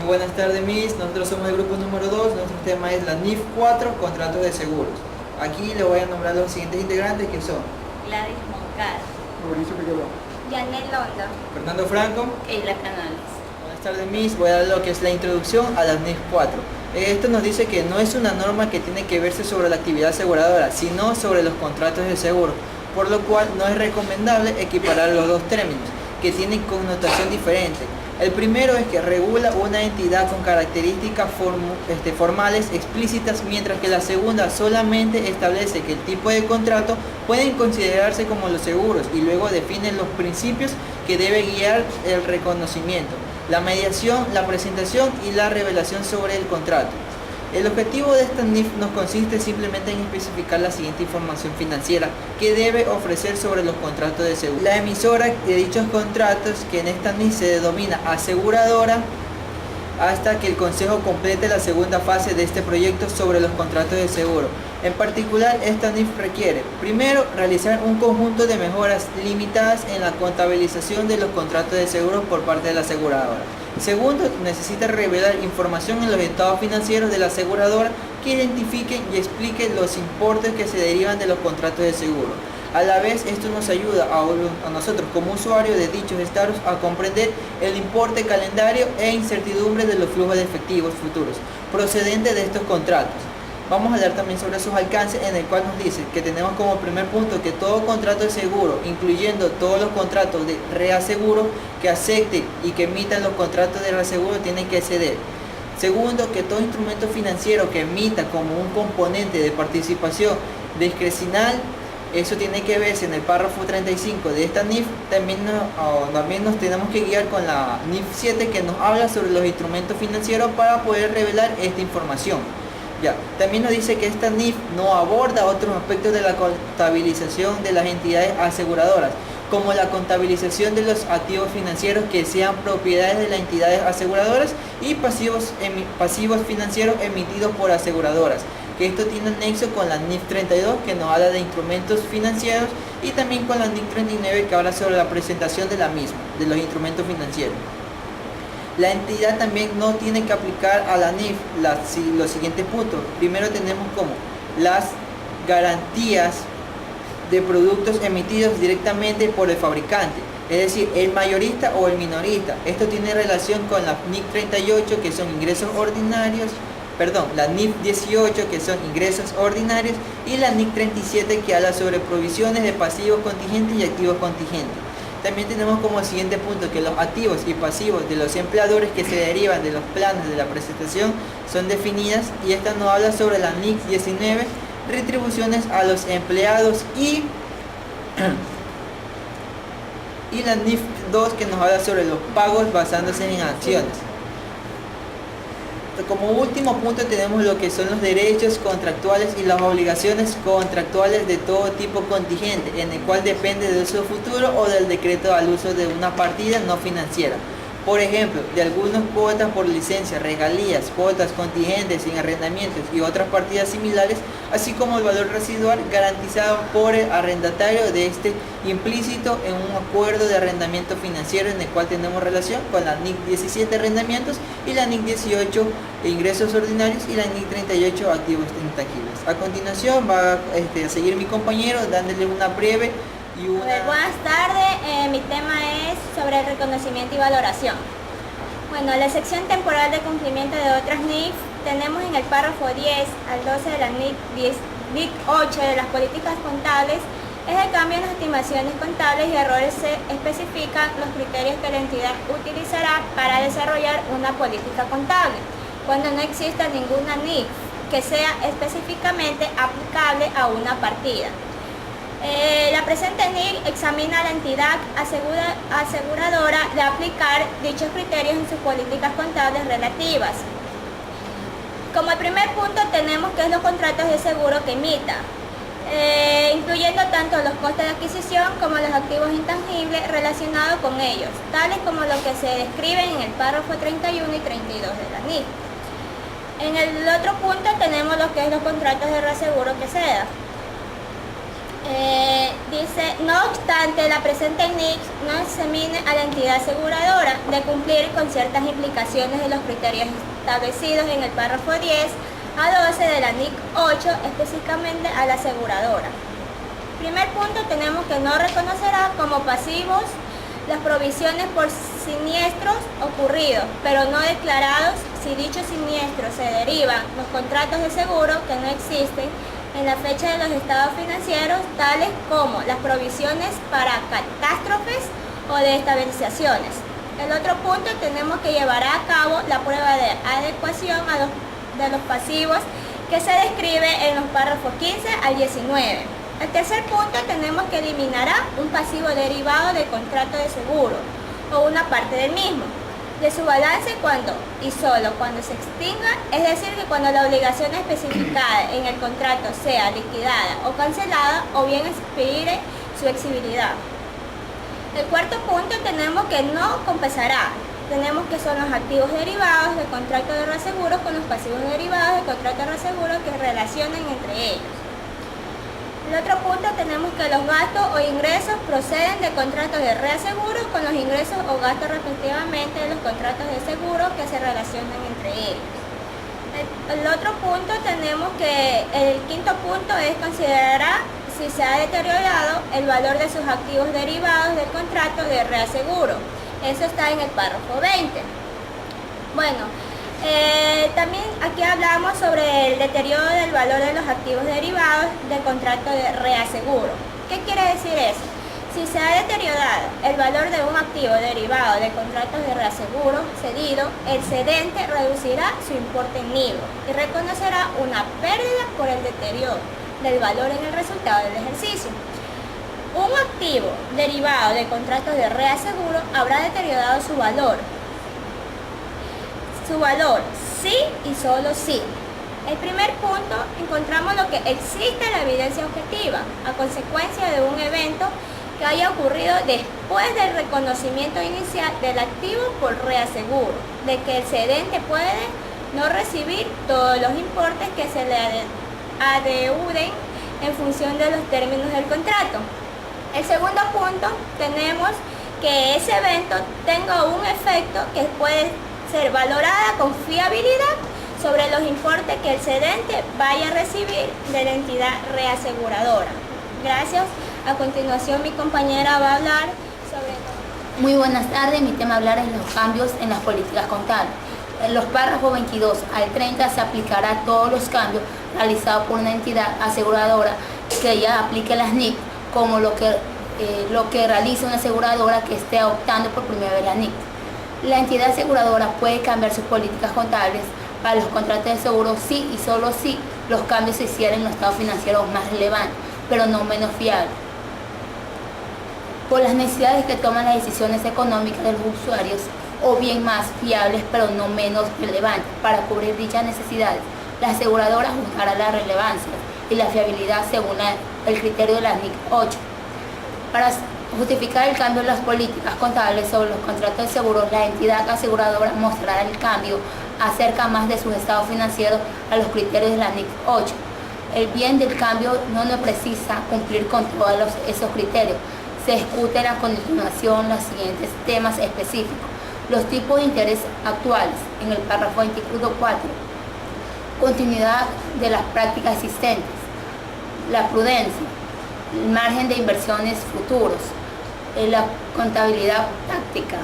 buenas tardes, Miss. Nosotros somos el grupo número 2. Nuestro tema es la NIF 4, contratos de seguros. Aquí le voy a nombrar los siguientes integrantes que son Gladys Moncada, Mauricio Figueroa, Janet Londa, Fernando Franco. Keila Canales. Buenas tardes, Miss. Voy a dar lo que es la introducción a la NIF 4. Esto nos dice que no es una norma que tiene que verse sobre la actividad aseguradora, sino sobre los contratos de seguro, por lo cual no es recomendable equiparar los dos términos, que tienen connotación diferente. El primero es que regula una entidad con características formales explícitas, mientras que la segunda solamente establece que el tipo de contrato pueden considerarse como los seguros y luego define los principios que debe guiar el reconocimiento, la mediación, la presentación y la revelación sobre el contrato. El objetivo de esta NIF nos consiste simplemente en especificar la siguiente información financiera que debe ofrecer sobre los contratos de seguro. La emisora de dichos contratos, que en esta NIF se denomina aseguradora, hasta que el Consejo complete la segunda fase de este proyecto sobre los contratos de seguro. En particular, esta NIF requiere, primero, realizar un conjunto de mejoras limitadas en la contabilización de los contratos de seguro por parte de la aseguradora. Segundo, necesita revelar información en los estados financieros de la aseguradora que identifiquen y expliquen los importes que se derivan de los contratos de seguro. A la vez, esto nos ayuda a nosotros como usuarios de dichos estados a comprender el importe, calendario e incertidumbre de los flujos de efectivos futuros procedentes de estos contratos. Vamos a hablar también sobre sus alcances, en el cual nos dice que tenemos como primer punto que todo contrato de seguro, incluyendo todos los contratos de reaseguro que acepten y que emitan los contratos de reaseguro, tienen que ceder. Segundo, que todo instrumento financiero que emita como un componente de participación discrecional, eso tiene que verse en el párrafo 35 de esta NIF. También nos tenemos que guiar con la NIF 7, que nos habla sobre los instrumentos financieros para poder revelar esta información. También nos dice que esta NIF no aborda otros aspectos de la contabilización de las entidades aseguradoras, como la contabilización de los activos financieros que sean propiedades de las entidades aseguradoras y pasivos financieros emitidos por aseguradoras, que esto tiene nexo con la NIF 32, que nos habla de instrumentos financieros, y también con la NIF 39, que habla sobre la presentación de la misma, de los instrumentos financieros. La entidad también no tiene que aplicar a la NIF los siguientes puntos. Primero tenemos como las garantías de productos emitidos directamente por el fabricante, es decir, el mayorista o el minorista. Esto tiene relación con la NIF 38, que son ingresos ordinarios, la NIF 18, que son ingresos ordinarios, y la NIF 37, que habla sobre provisiones de pasivos contingentes y activos contingentes. También tenemos como siguiente punto que los activos y pasivos de los empleadores que se derivan de los planes de la presentación son definidas, y esta nos habla sobre la NIF 19, retribuciones a los empleados, y la NIF 2, que nos habla sobre los pagos basándose en acciones. Como último punto tenemos lo que son los derechos contractuales y las obligaciones contractuales de todo tipo contingente, en el cual depende del uso futuro o del decreto al uso de una partida no financiera. Por ejemplo, de algunas cuotas por licencia, regalías, cuotas contingentes sin arrendamientos y otras partidas similares, así como el valor residual garantizado por el arrendatario de este, implícito en un acuerdo de arrendamiento financiero, en el cual tenemos relación con la NIC 17 arrendamientos y la NIC 18 ingresos ordinarios y la NIC 38 activos intangibles. A continuación va a seguir mi compañero dándole una breve y una... Buenas tardes, mi tema es sobre el reconocimiento y valoración. Bueno, la sección temporal de cumplimiento de otras NIF tenemos en el párrafo 10 al 12 de la NIC 8 de las políticas contables. Es el cambio en las estimaciones contables y errores. Se especifican los criterios que la entidad utilizará para desarrollar una política contable, cuando no exista ninguna NIF que sea específicamente aplicable a una partida. La presente NIF examina a la entidad aseguradora de aplicar dichos criterios en sus políticas contables relativas. Como el primer punto tenemos que es los contratos de seguro que emita, incluyendo tanto los costes de adquisición como los activos intangibles relacionados con ellos, tales como lo que se describen en el párrafo 31 y 32 de la NIF. En el otro punto tenemos lo que es los contratos de reaseguro que se da. Dice, no obstante, la presente NIC no examine a la entidad aseguradora de cumplir con ciertas implicaciones de los criterios establecidos en el párrafo 10 a 12 de la NIC 8, específicamente a la aseguradora. Primer punto, tenemos que no reconocerá como pasivos las provisiones por siniestros ocurridos, pero no declarados si dichos siniestros se derivan los contratos de seguro que no existen en la fecha de los estados financieros, tales como las provisiones para catástrofes o desestabilizaciones. El otro punto, tenemos que llevar a cabo la prueba de adecuación de los pasivos que se describe en los párrafos 15 al 19. El tercer punto, tenemos que eliminar un pasivo derivado del contrato de seguro o una parte del mismo de su balance cuando y solo cuando se extinga, es decir, que cuando la obligación especificada en el contrato sea liquidada o cancelada o bien expire su exigibilidad. El cuarto punto, tenemos que no compensará. Tenemos que son los activos derivados del contrato de reaseguro con los pasivos derivados del contrato de reaseguro que relacionan entre ellos. El otro punto, tenemos que los gastos o ingresos proceden de contratos de reaseguro con los ingresos o gastos respectivamente de los contratos de seguro que se relacionan entre ellos. El otro punto, tenemos que el quinto punto es considerar si se ha deteriorado el valor de sus activos derivados del contrato de reaseguro. Eso está en el párrafo 20. Bueno, también aquí hablamos sobre el deterioro del valor de los activos derivados del contrato de reaseguro. ¿Qué quiere decir eso? Si se ha deteriorado el valor de un activo derivado de contratos de reaseguro cedido, el cedente reducirá su importe en libro y reconocerá una pérdida por el deterioro del valor en el resultado del ejercicio. Un activo derivado de contratos de reaseguro habrá deteriorado su valor sí y solo sí. El primer punto, encontramos lo que existe la evidencia objetiva a consecuencia de un evento que haya ocurrido después del reconocimiento inicial del activo por reaseguro, de que el cedente puede no recibir todos los importes que se le adeuden en función de los términos del contrato. El segundo punto, tenemos que ese evento tenga un efecto que puede ser valorada con fiabilidad sobre los importes que el cedente vaya a recibir de la entidad reaseguradora. Gracias. A continuación mi compañera va a hablar sobre... Muy buenas tardes, mi tema a hablar es los cambios en las políticas contables. En los párrafos 22 al 30 se aplicará a todos los cambios realizados por una entidad aseguradora que ya aplique las NIC, como lo que realiza una aseguradora que esté optando por primera vez la NIC. La entidad aseguradora puede cambiar sus políticas contables para los contratos de seguro si y solo si los cambios se hicieran en los estados financieros más relevantes, pero no menos fiables, por las necesidades que toman las decisiones económicas de los usuarios, o bien más fiables pero no menos relevantes. Para cubrir dichas necesidades, la aseguradora juzgará la relevancia y la fiabilidad según el criterio de la NIC 8. Para justificar el cambio en las políticas contables sobre los contratos de seguros, la entidad aseguradora mostrará el cambio acerca más de sus estados financieros a los criterios de la NIC 8. El bien del cambio no precisa cumplir con todos esos criterios. Se discuten a continuación los siguientes temas específicos: los tipos de interés actuales en el párrafo 24, continuidad de las prácticas existentes, la prudencia, el margen de inversiones futuros, la contabilidad táctica,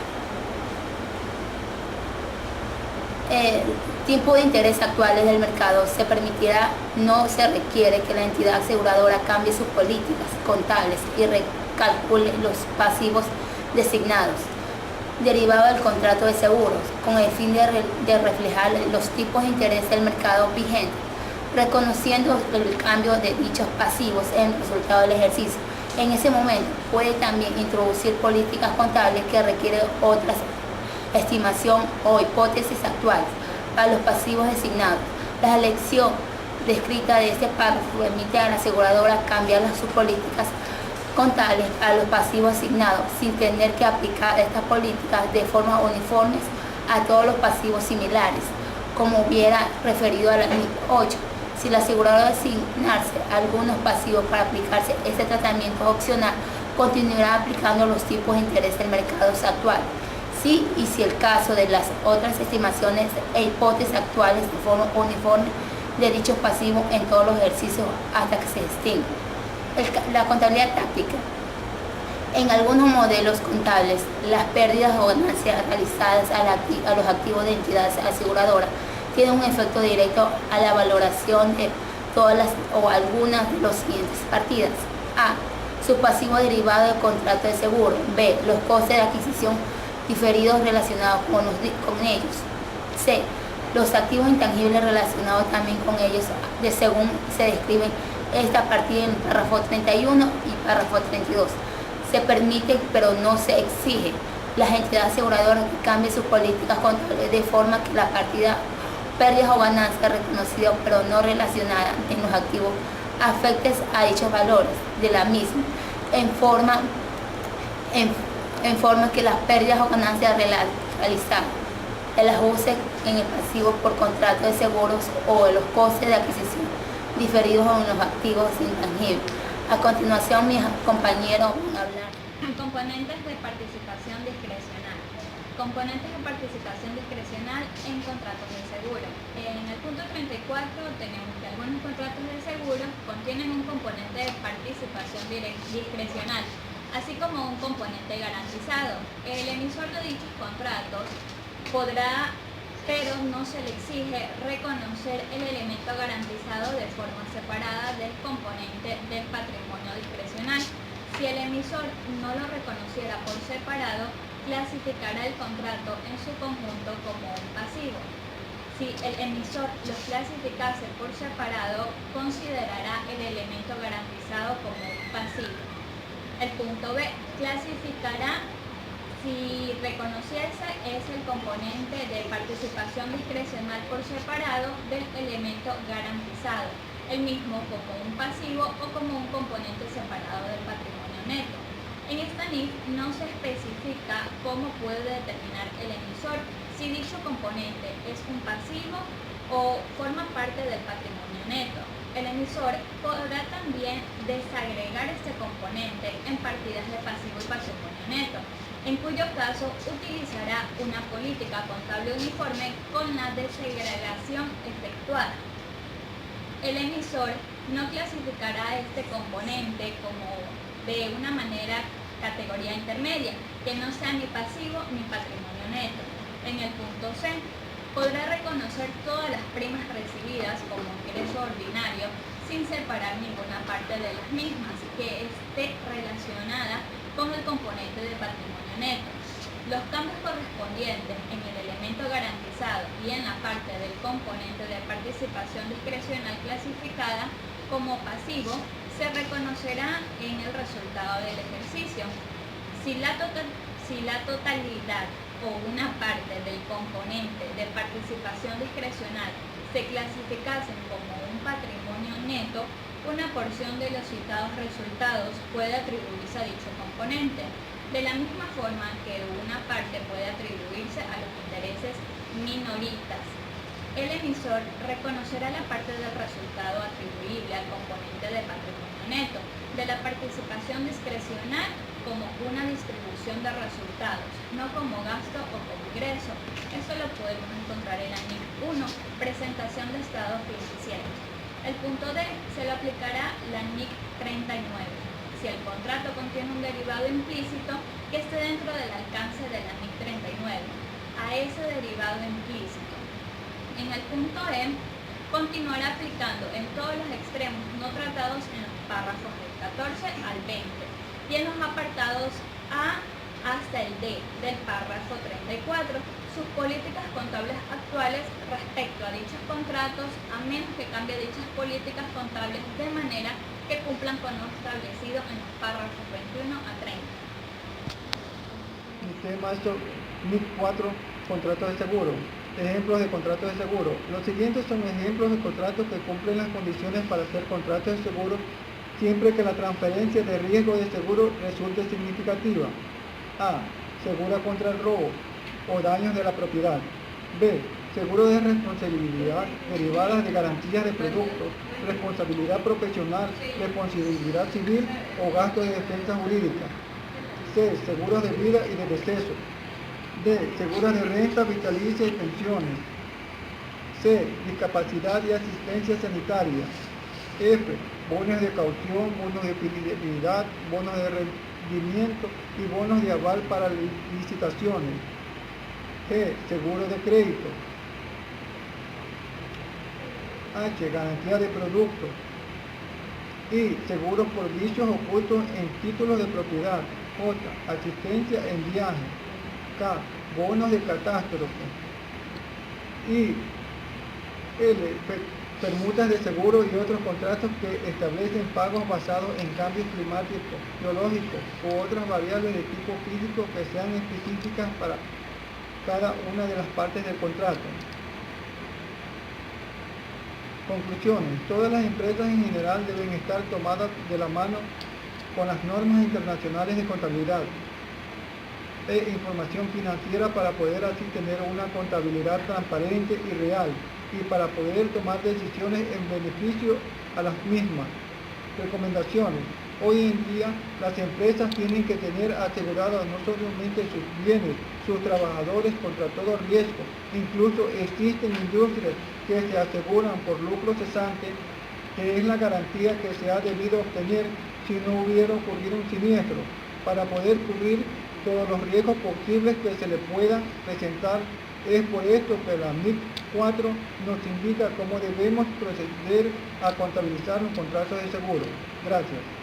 tipo de interés actuales del mercado. Se permitirá, no se requiere que la entidad aseguradora cambie sus políticas contables y recalcule los pasivos designados derivado del contrato de seguros con el fin de reflejar los tipos de interés del mercado vigente, reconociendo el cambio de dichos pasivos en el resultado del ejercicio. En ese momento puede también introducir políticas contables que requieren otras estimación o hipótesis actuales para los pasivos designados. La elección descrita de este párrafo permite a la aseguradora cambiar sus políticas contables a los pasivos asignados sin tener que aplicar estas políticas de forma uniforme a todos los pasivos similares, como hubiera referido a la NIC 8. Si la aseguradora asignarse algunos pasivos para aplicarse este tratamiento opcional, continuará aplicando los tipos de interés del mercado actual. Sí, y si el caso de las otras estimaciones e hipótesis actuales de forma uniforme de dichos pasivos en todos los ejercicios hasta que se extinga. La contabilidad táctica. En algunos modelos contables, las pérdidas o ganancias realizadas a los activos de entidades aseguradoras tienen un efecto directo a la valoración de todas las o algunas de las siguientes partidas. A. Su pasivo derivado del contrato de seguro. B. Los costes de adquisición diferidos relacionados con ellos. C. Los activos intangibles relacionados también con ellos, según se describen esta partida en el párrafo 31 y párrafo 32. Se permite, pero no se exige, las entidades aseguradoras que cambien sus políticas contables de forma que la partida pérdidas o ganancias reconocidas pero no relacionadas en los activos afectes a dichos valores de la misma, en forma que las pérdidas o ganancias realizadas, el ajuste en el pasivo por contrato de seguros o los costes de adquisición diferidos en los activos intangibles. A continuación, mis compañeros van a hablar. Componentes de participación discrecional. Componentes de participación discrecional en contratos de seguro. En el punto 34 tenemos que algunos contratos de seguro contienen un componente de participación discrecional, así como un componente garantizado. El emisor de dichos contratos podrá, pero no se le exige, reconocer el elemento garantizado de forma separada del componente del patrimonio discrecional. Si el emisor no lo reconociera por separado, clasificará el contrato en su conjunto como un pasivo. Si el emisor los clasificase por separado, considerará el elemento garantizado como un pasivo. El punto B, clasificará si reconociese es el componente de participación discrecional por separado del elemento garantizado, el mismo como un pasivo o como un componente separado del patrimonio neto. En esta NIF no se especifica cómo puede determinar el emisor si dicho componente es un pasivo o forma parte del patrimonio neto. El emisor podrá también desagregar este componente en partidas de pasivo y patrimonio neto, en cuyo caso utilizará una política contable uniforme con la desagregación efectuada. El emisor no clasificará este componente como de una manera categoría intermedia, que no sea ni pasivo ni patrimonio neto. En el punto C, podrá reconocer todas las primas recibidas como ingreso ordinario sin separar ninguna parte de las mismas que esté relacionada con el componente de patrimonio neto. Los cambios correspondientes en el elemento garantizado y en la parte del componente de participación discrecional clasificada como pasivo se reconocerá en el resultado del ejercicio. Si la totalidad o una parte del componente de participación discrecional se clasificasen como un patrimonio neto, una porción de los citados resultados puede atribuirse a dicho componente, de la misma forma que una parte puede atribuirse a los intereses minoristas. El emisor reconocerá la parte del resultado atribuible al componente de patrimonio neto de la participación discrecional como una distribución de resultados, no como gasto o como ingreso. Esto lo podemos encontrar en la NIC 1, presentación de estados financieros. El punto D se lo aplicará la NIC 39. Si el contrato contiene un derivado implícito que esté dentro del alcance de la NIC 39, a ese derivado implícito. En el punto E, continuará aplicando en todos los extremos no tratados en los párrafos del 14 al 20 y en los apartados A hasta el D del párrafo 34 sus políticas contables actuales respecto a dichos contratos, a menos que cambie dichas políticas contables de manera que cumplan con lo establecido en los párrafos 21 a 30. Mi tema es NIC 4, contratos de seguro. Ejemplos de contratos de seguro. Los siguientes son ejemplos de contratos que cumplen las condiciones para ser contratos de seguro siempre que la transferencia de riesgo de seguro resulte significativa. A. Segura contra el robo o daños de la propiedad. B. seguro de responsabilidad derivadas de garantías de productos, responsabilidad profesional, responsabilidad civil o gastos de defensa jurídica. C. Seguros de vida y de deceso. D. Seguros de renta vitalicia y pensiones. C. Discapacidad y asistencia sanitaria. F. Bonos de caución, bonos de fidelidad, bonos de rendimiento y bonos de aval para licitaciones. G. Seguro de crédito. H. Garantía de productos. I. Seguros por vicios ocultos en títulos de propiedad. J. Asistencia en viaje. K. Bonos de catástrofe. I. L. Permutas de seguro y otros contratos que establecen pagos basados en cambios climáticos, biológicos u otras variables de tipo físico que sean específicas para cada una de las partes del contrato. Conclusiones. Todas las empresas en general deben estar tomadas de la mano con las normas internacionales de contabilidad e información financiera para poder así tener una contabilidad transparente y real y para poder tomar decisiones en beneficio a las mismas. Recomendaciones. Hoy en día las empresas tienen que tener asegurados no solamente sus bienes, sus trabajadores contra todo riesgo. Incluso existen industrias que se aseguran por lucro cesante, que es la garantía que se ha debido obtener si no hubiera ocurrido un siniestro, para poder cubrir todos los riesgos posibles que se le puedan presentar. Es por esto que la NIC 4 nos indica cómo debemos proceder a contabilizar los contratos de seguro. Gracias.